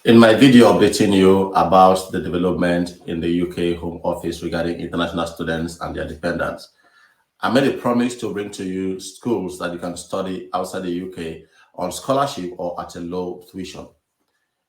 In my video updating you about the development in the UK Home Office regarding international students and their dependents, I made a promise to bring to you schools that you can study outside the UK on scholarship or at a low tuition.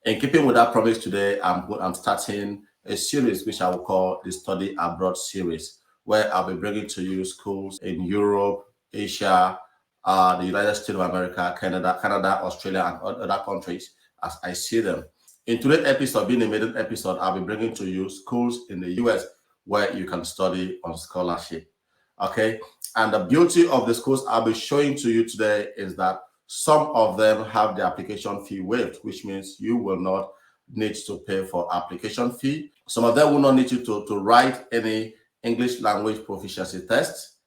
In keeping with that promise today, I'm starting a series which I will call the Study Abroad series, where I'll be bringing to you schools in Europe, Asia, the United States of America, Canada, Australia, and other countries as I see them. In today's episode, being a maiden episode, I'll be bringing to you schools in the US where you can study on scholarship. Okay, and the beauty of the schools I'll be showing to you today is that some of them have the application fee waived, which means you will not need to pay for application fee. Some of them will not need you to write any English language proficiency test.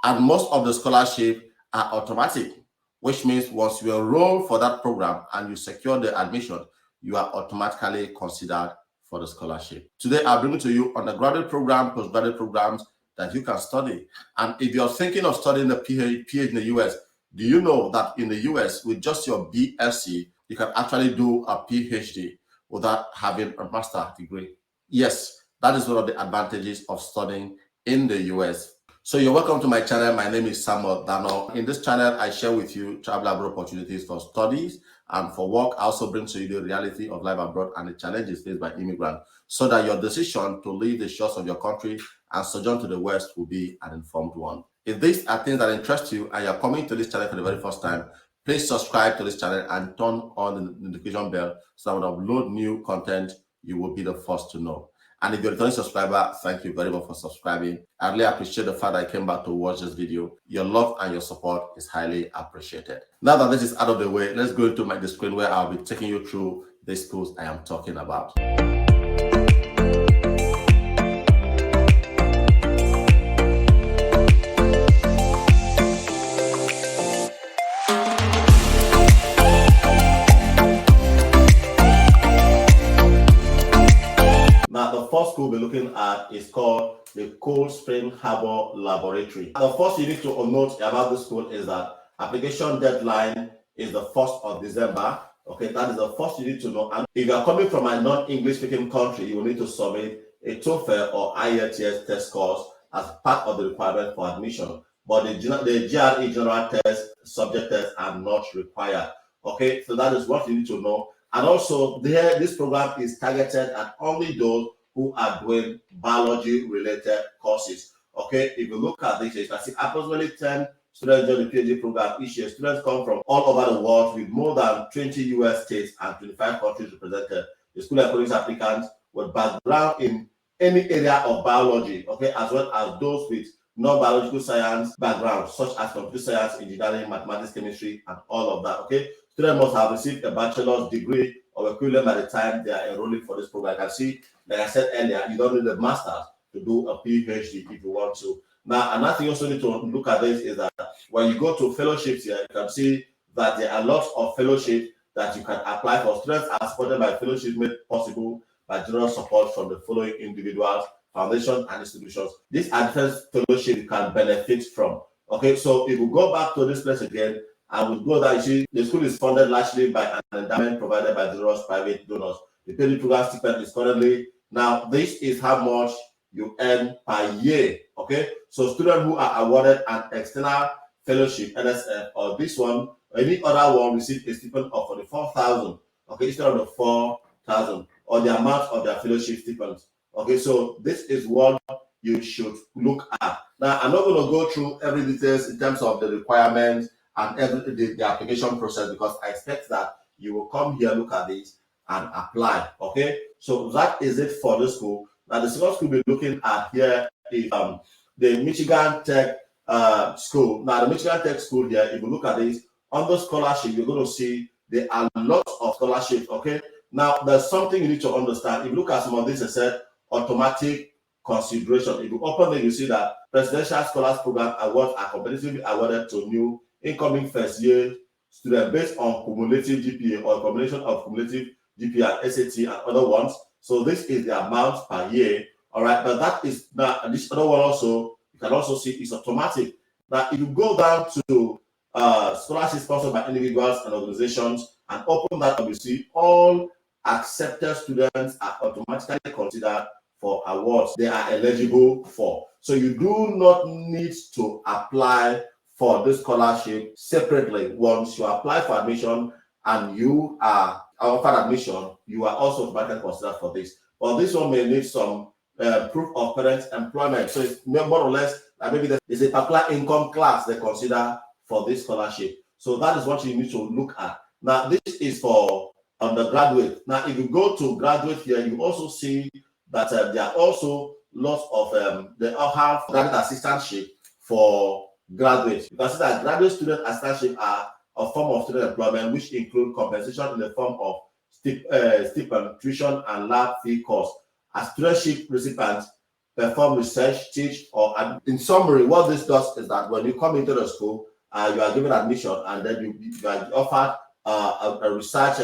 And most of the scholarship are automatic, which means once you enroll for that program and you secure the admission, you are automatically considered for the scholarship. Today, I'll bring to you undergraduate program, postgraduate programs that you can study. And if you're thinking of studying a PhD in the US, do you know that in the US, with just your BSc, you can actually do a PhD without having a master's degree? Yes, that is one of the advantages of studying in the US. So you're welcome to my channel. My name is Samuel Dano. In this channel, I share with you travel abroad opportunities for studies and for work. I also bring to you the reality of life abroad and the challenges faced by immigrants, so that your decision to leave the shores of your country and sojourn to the West will be an informed one. If these are things that interest you and you're coming to this channel for the very first time, please subscribe to this channel and turn on the notification bell so that when I upload new content, you will be the first to know. And if you're a returning subscriber, thank you very much for subscribing. I really appreciate the fact that I came back to watch this video. Your love and your support is highly appreciated. Now that this is out of the way, let's go into the screen where I'll be taking you through the schools I am talking about. Now, the first school we're looking at is called the Cold Spring Harbor Laboratory. The first you need to note about this school is that application deadline is the 1st of December. Okay, that is the first you need to know. And if you are coming from a non-English speaking country, you will need to submit a TOEFL or IELTS test course as part of the requirement for admission. But the GRE general test, subject test are not required. Okay, so that is what you need to know. And also, this program is targeted at only those who are doing biology-related courses. Okay, if you look at this, you can see approximately 10 students join the PhD program each year. Students come from all over the world with more than 20 US states and 25 countries represented. The school encourages applicants with background in any area of biology, okay, as well as those with non-biological science background, such as computer science, engineering, mathematics, chemistry, and all of that, okay? Students must have received a bachelor's degree or equivalent by the time they are enrolling for this program. I can see, like I said earlier, you don't need a master's to do a PhD if you want to. Now, another thing you also need to look at this is that when you go to fellowships here, you can see that there are lots of fellowships that you can apply for. Students are supported by fellowships made possible by general support from the following individuals, foundations, and institutions. These are different fellowships you can benefit from. Okay, so if we go back to this place again, and we go that, you see, the school is funded largely by an endowment provided by generous private donors. The PhD program stipend is currently, now this is how much you earn per year. Okay, so students who are awarded an external fellowship, NSF, or this one, or any other one, receive a stipend of 44,000. Okay, instead of the 4,000, or the amount of their fellowship stipends. Okay, so this is what you should look at. Now, I'm not going to go through every details in terms of the requirements and the application process, because I expect that you will come here, look at this, and apply. Okay, so that is it for the school. Now, the second school we're looking at here is the Michigan Tech School. Now, the Michigan Tech School here, if you look at this, under scholarship, you're going to see there are lots of scholarships. Okay, now there's something you need to understand. If you look at some of this, it said automatic consideration. If you open it, you see that Presidential Scholars Program awards are competitively awarded to new incoming first-year students based on cumulative GPA or a combination of cumulative GPA and SAT and other ones. So this is the amount per year. All right, but that is now this other one also you can also see is automatic. Now, if you go down to scholarships sponsored by individuals and organizations and open that up, you see all accepted students are automatically considered for awards they are eligible for. So you do not need to apply for this scholarship separately. Once you apply for admission and you are offered admission, you are also automatically considered for this. But this one may need some proof of parents' employment. So it's more or less maybe there's a particular income class they consider for this scholarship. So that is what you need to look at. Now, this is for undergraduate. Now, if you go to graduate here, you also see that there are also lots of they all have graduate assistantship for graduates. You can see that graduate student assistantship are a form of student employment, which include compensation in the form of stipend, tuition, and lab fee costs. As studentship recipients perform research, teach, or in summary, what this does is that when you come into the school, you are given admission, and then you are offered a research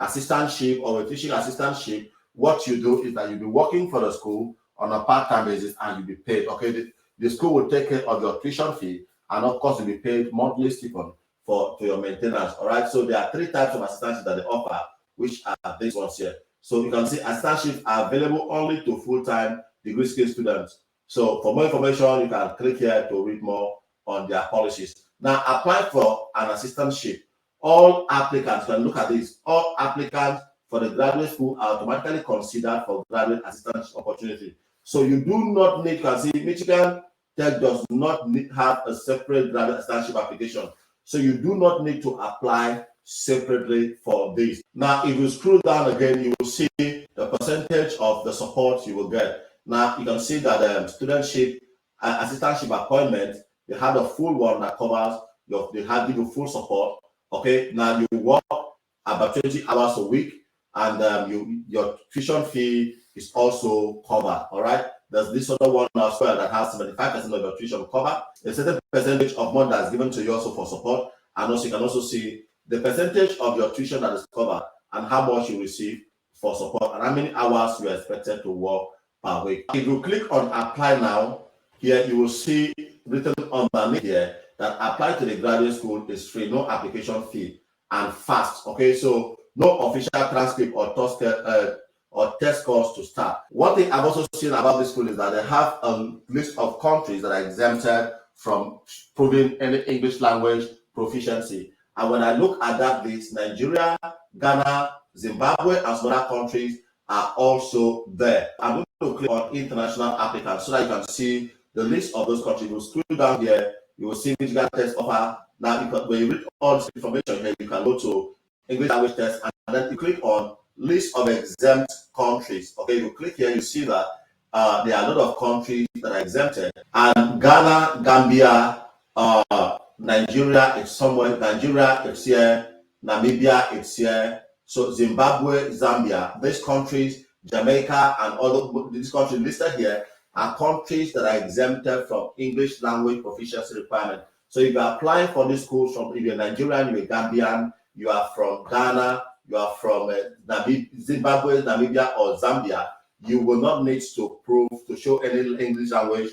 assistantship or a teaching assistantship. What you do is that you'll be working for the school on a part-time basis and you'll be paid. Okay, the school will take care of your tuition fee, and of course you'll be paid monthly stipend for your maintenance. All right, so there are 3 types of assistantship that they offer, which are these ones here. So you can see assistantships are available only to full-time degree skill students. So for more information, you can click here to read more on their policies. Now, apply for an assistantship. All applicants can look at this. All applicants for the graduate school are automatically considered for graduate assistantship opportunity. So you do not need, you can see Michigan Tech does not have a separate graduate assistantship application. So you do not need to apply separately for this. Now, if you scroll down again, you will see the percentage of the support you will get. Now, you can see that studentship, assistantship appointment, they have a full one that covers they have give you full support. Okay, now you work about 20 hours a week, and your tuition fee is also covered. All right, there's this other one as well that has 75% of your tuition covered. A certain percentage of money that's given to you also for support, and also you can also see the percentage of your tuition that is covered and how much you receive for support and how many hours you are expected to work per week. If you click on apply now, here you will see written underneath here that apply to the graduate school is free, no application fee, and fast. Okay, so no official transcript or test scores to start. One thing I've also seen about this school is that they have a list of countries that are exempted from proving any English language proficiency. And when I look at that list, Nigeria, Ghana, Zimbabwe, and some other countries are also there. I'm going to click on international applicants so that you can see the list of those countries. You scroll down here, you will see Michigan test offer. Now, when you read all this information here, you can go to English language test, and then you click on list of exempt countries. Okay, you click here, you see that there are a lot of countries that are exempted, and Ghana, Gambia, Nigeria is somewhere. Nigeria is here. Namibia is here. So Zimbabwe, Zambia, these countries, Jamaica, and all of these countries listed here are countries that are exempted from English language proficiency requirement. So if you're applying for these schools from, if you're Nigerian, you're Gambian, you are from Ghana, you are from Zimbabwe, Namibia, or Zambia, you will not need to show any English language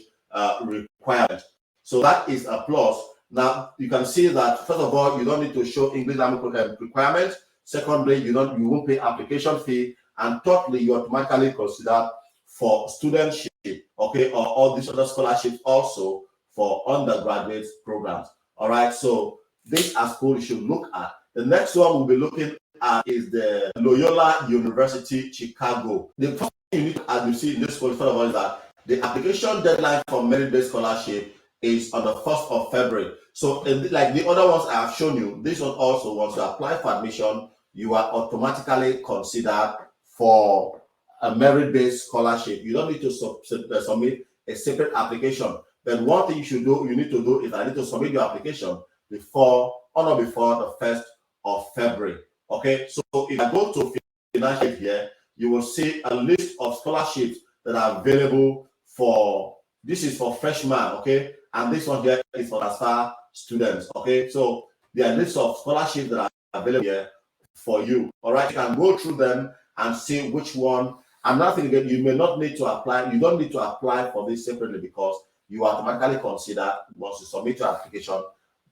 requirement. So that is a plus. Now you can see that first of all, you don't need to show English language requirements. Secondly, you won't pay application fee, and thirdly, you automatically considered for studentship, okay, or all these other scholarships also for undergraduate programs. All right, so these are schools you should look at. The next one we'll be looking at is the Loyola University Chicago. The first thing you need to add, you see in this school, first of all, is that the application deadline for merit-based scholarship is on the 1st of February. So like the other ones I have shown you, this one also, once you apply for admission, you are automatically considered for a merit-based scholarship. You don't need to submit a separate application. But one thing you need to do is I need to submit your application before the 1st of February. Okay, so if I go to financial here, you will see a list of scholarships that are available for, this is for freshmen, okay, and this one here is for transfer students. Okay, so there are lists of scholarships that are available here for you. All right, you can go through them and see which one. Another thing again, you may not need to apply, you don't need to apply for this separately because you are automatically considered once you submit your application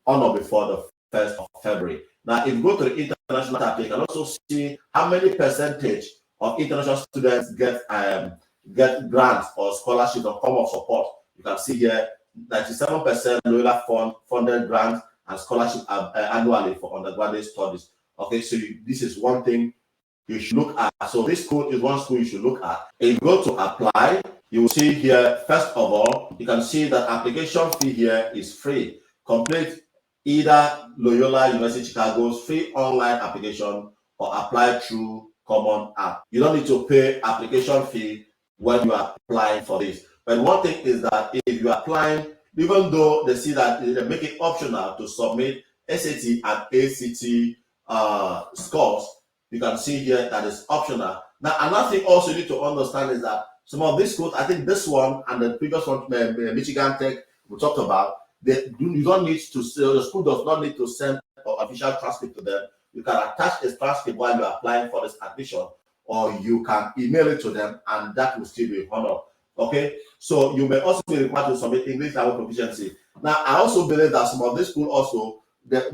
on or before the 1st of February. Now, if you go to the international tab, you can also see how many percentage of international students get grants or scholarships or form of support. You can see here 97% Loyola funded grants and scholarship annually for undergraduate studies. Okay, so this is one thing you should look at. So this school is one school you should look at. If you go to apply, you will see here, first of all, you can see that application fee here is free. Complete either Loyola University Chicago's free online application or apply through Common App. You don't need to pay application fee when you are applying for this. But one thing is that if you are applying, even though they see that they make it optional to submit SAT and ACT scores, you can see here that it's optional. Now, another thing also you need to understand is that some of these schools, I think this one and the previous one, Michigan Tech, we talked about, you don't need to, the school does not need to send an official transcript to them. You can attach a transcript while you're applying for this admission, or you can email it to them, and that will still be honored. Okay, so you may also be required to submit English language proficiency. Now, I also believe that some of these schools also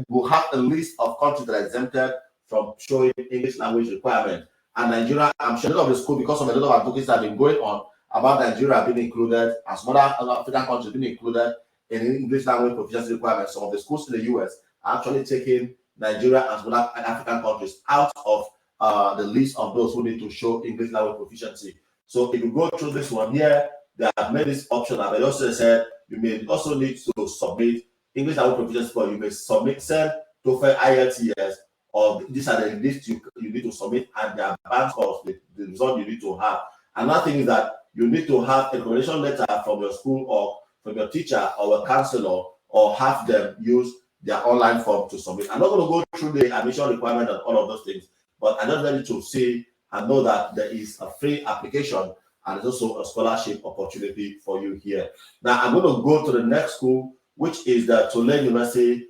will have a list of countries that are exempted from showing English language requirement. And Nigeria, I'm sure a lot of the school, because of a lot of advocacy that have been going on about Nigeria being included, and some other African countries being included in English language proficiency requirements. Some of the schools in the US are actually taking Nigeria and some other African countries out of the list of those who need to show English language proficiency. So if you go through this one here, they have made this optional. But also said you may also need to submit English language proficiency score. You may send TOEFL, IELTS, or these are the lists you need to submit, and the advanced scores, the result you need to have. Another thing is that you need to have a recommendation letter from your school or from your teacher or a counselor, or have them use their online form to submit. I'm not going to go through the admission requirement and all of those things, but I just wanted to see and know that there is a free application and there's also a scholarship opportunity for you here. Now, I'm going to go to the next school, which is the TULANE University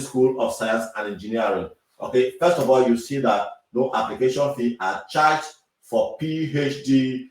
School of Science and Engineering. Okay, first of all, you see that no application fee are charged for PhD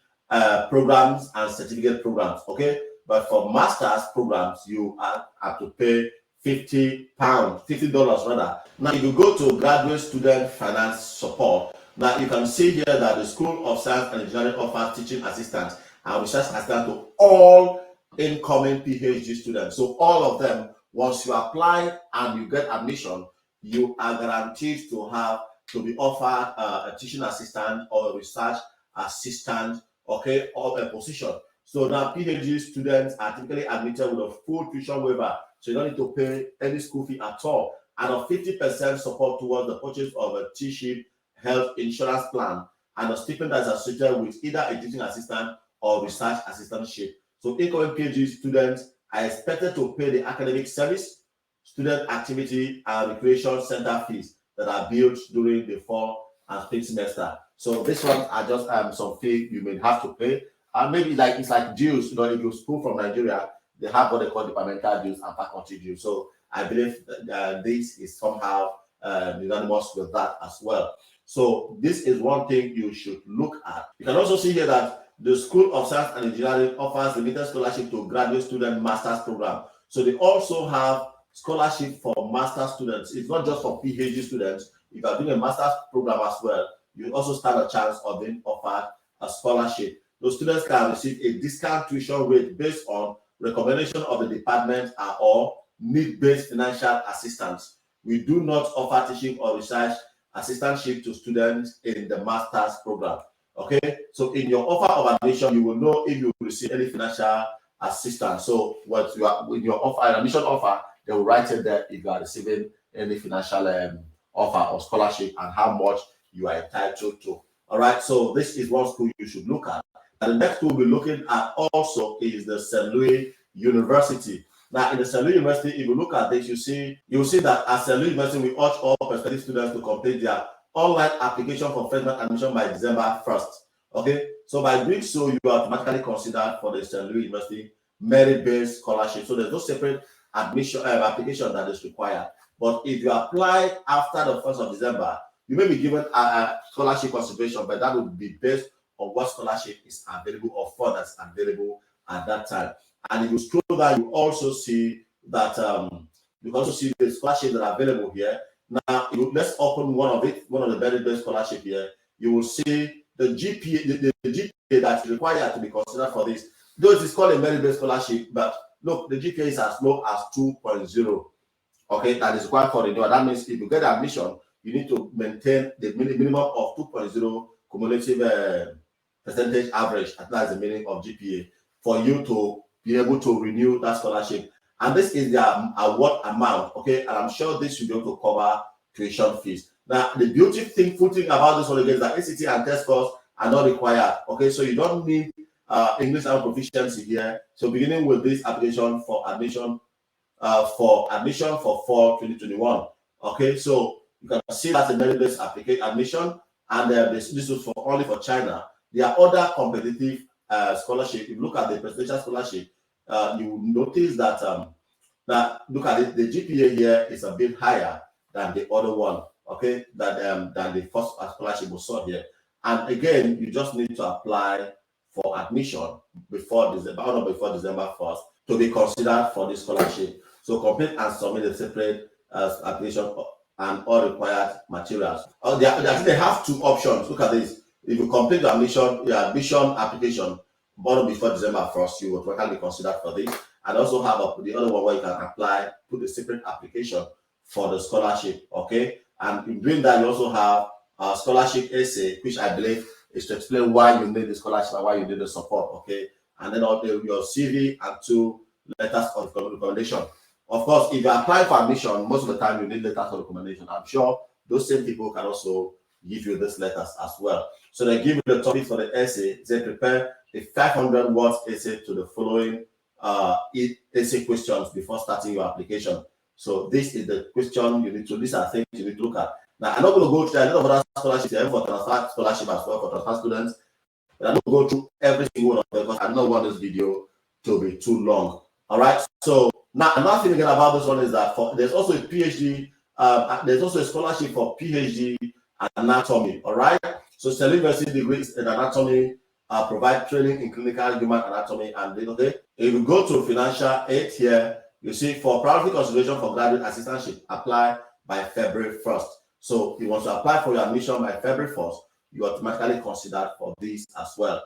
programs and certificate programs. Okay, but for master's programs, you have to pay $50 rather. Now, if you go to graduate student finance support, now you can see here that the School of Science and Engineering offers teaching assistants and research assistants to all incoming PhD students. So all of them, once you apply and you get admission, you are guaranteed to be offered a teaching assistant or a research assistant, okay, or a position. So now PhD students are typically admitted with a full tuition waiver, so you don't need to pay any school fee at all, and a 50% support towards the purchase of a T-ship health insurance plan, and a stipend that is associated with either a teaching assistant or research assistantship. So incoming PhD students are expected to pay the academic service, student activity, and recreation center fees that are billed during the fall and spring semester. So this one are just some fee you may have to pay. And maybe it's like dues. You know, if you school from Nigeria, they have what they call departmental dues and faculty dues. So I believe that this is somehow unanimous with that as well. So this is one thing you should look at. You can also see here that the School of Science and Engineering offers limited scholarship to graduate student master's program. So they also have scholarship for master's students. It's not just for PhD students. If you are doing a master's program as well, you also stand a chance of being offered a scholarship. Those students can receive a discount tuition rate based on recommendation of the department or need-based financial assistance. We do not offer teaching or research assistantship to students in the master's program. Okay, so in your offer of admission, you will know if you receive any financial assistance. So what you are with your offer, admission offer, they will write it there if you are receiving any financial offer or scholarship and how much you are entitled to. All right, so this is one school you should look at. And the next we'll be looking at also is the St. Louis University. Now, in the St. Louis University, if you look at this, you'll see that at St. Louis University, we urge all prospective students to complete their online application for freshman admission by December 1st. Okay, so by doing so, you are automatically considered for the St. Louis University merit-based scholarship. So there's no separate admission application that is required. But if you apply after the 1st of December, you may be given a scholarship consideration, but that would be based on what scholarship is available or fund that's available at that time. And if you scroll down, you also see that You can also see the scholarships that are available here. Now, let's open one of it, one of the very best scholarship here. You will see the GPA, the GPA that is required to be considered for this. Though it is called a merit-based scholarship, but look, the GPA is as low as 2.0. Okay, that is required for renewal. That means if you get admission, you need to maintain the minimum of 2.0 cumulative percentage average. That is the meaning of GPA for you to be able to renew that scholarship. And this is the award amount. Okay, and I'm sure this should be able to cover tuition fees. Now, the beautiful thing about this one again is that ACT and test scores are not required. Okay, so you don't need English and proficiency here. So beginning with this application for admission for fall 2021. Okay, so you can see that's a merit-based admission, and this is for only for China. There are other competitive scholarship. If you look at the presidential scholarship, you will notice that look at it, the GPA here is a bit higher than the other one. Okay, than the first scholarship we saw here. And again, you just need to apply for admission before December 1st to be considered for this scholarship. So complete and submit a separate application and all required materials. They have two options. Look at this. If you complete your admission application before December 1st, you will automatically be considered for this. And also have the other one where you can apply, put a separate application for the scholarship. Okay. And in doing that, you also have a scholarship essay, which I believe is to explain why you need the scholarship and why you need the support. Okay. And then your CV and 2 letters of recommendation. Of course, if you apply for admission, most of the time you need letters of recommendation. I'm sure those same people can also give you these letters as well. So they give you the topic for the essay. They prepare a 500 words essay to the following essay questions before starting your application. So this is the question you need to. These are things you need to look at. Now I'm not going to go through a lot of other scholarships for transfer scholarship as well for transfer students. But I'm not going to go through every single one of them because I don't want this video to be too long. All right. So now another thing again about this one is that there's also a PhD. There's also a scholarship for PhD anatomy. All right. So university degrees in anatomy provide training in clinical human anatomy and okay. If you go to financial aid here, you see for priority consideration for graduate assistantship, apply by February 1st. So if you want to apply for your admission by February 1st, you automatically considered for this as well.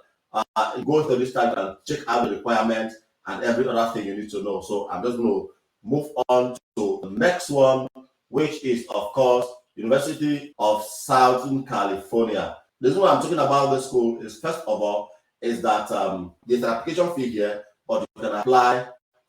You go to this tab and check out the requirements and every other thing you need to know. So I'm just going to move on to the next one, which is, of course, University of Southern California. The reason why I'm talking about this school is, first of all, is that there's an application fee here, but you can apply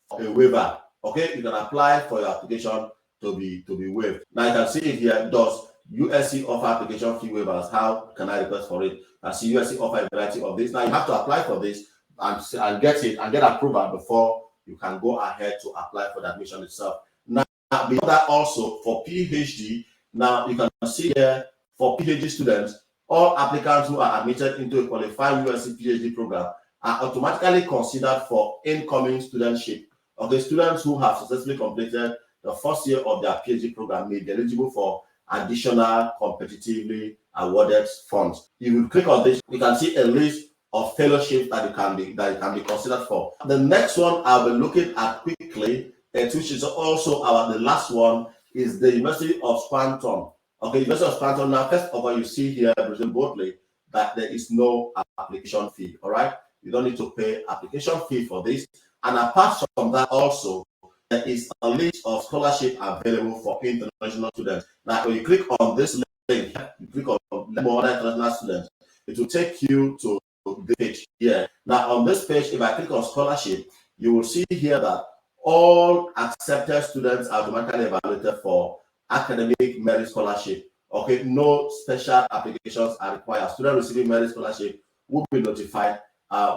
for a waiver. Okay, you can apply for your application to be waived. Now you can see it here. Does USC offer application fee waivers? How can I request for it? I see USC offer a variety of this. Now you have to apply for this and get it and get approval before you can go ahead to apply for the admission itself. Now beyond that, also for PhD, now you can see here for PhD students, all applicants who are admitted into a qualified USC PhD program are automatically considered for incoming studentship. Okay, students who have successfully completed the first year of their PhD program may be eligible for additional competitively awarded funds. If you click on this, you can see a list of fellowships that you can be considered for. The next one I'll be looking at quickly, which is also the last one, is the University of Scranton. Okay, University of Scranton. Now, first of all, you see here, written boldly, that there is no application fee. All right, you don't need to pay application fee for this. And apart from that, also there is a list of scholarships available for international students. Now, when you click on this link, you click on more international students, it will take you to the page here. Now, on this page, if I click on scholarship, you will see here that all accepted students are automatically evaluated for academic merit scholarship. Okay, no special applications are required. Students receiving merit scholarship will be notified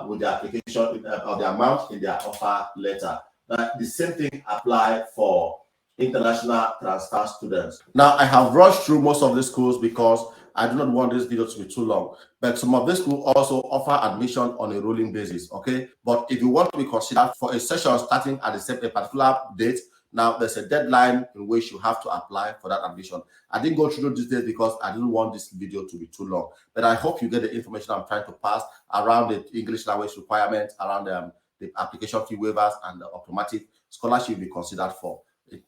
with the application of the amount in their offer letter. Now, the same thing apply for international transfer students. Now, I have rushed through most of the schools because I do not want this video to be too long. But some of these schools also offer admission on a rolling basis. Okay, but if you want to be considered for a session starting at a particular date, now there's a deadline in which you have to apply for that admission. I didn't go through these details because I didn't want this video to be too long. But I hope you get the information I'm trying to pass around the English language requirements, around the application fee waivers and the automatic scholarship you'll be considered for.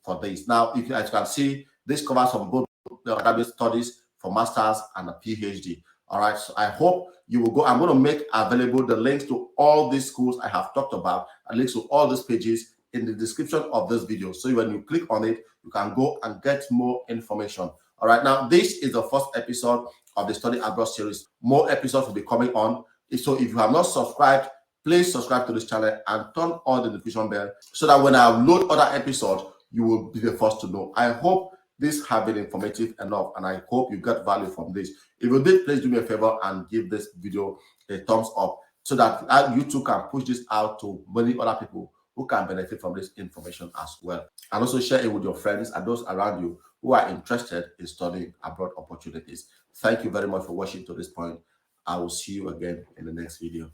for this. Now, as you can see, this covers from both the graduate studies for masters and a PhD. All right, so I hope you will go. I'm going to make available the links to all these schools I have talked about, and links to all these pages in the description of this video. So when you click on it, you can go and get more information. All right, now this is the first episode of the Study Abroad series. More episodes will be coming on. So if you have not subscribed, please subscribe to this channel and turn on the notification bell so that when I upload other episodes, you will be the first to know. I hope this has been informative enough, and I hope you get value from this. If you did, please do me a favor and give this video a thumbs up so that YouTube can push this out to many other people who can benefit from this information as well. And also share it with your friends and those around you who are interested in studying abroad opportunities. Thank you very much for watching to this point. I will see you again in the next video.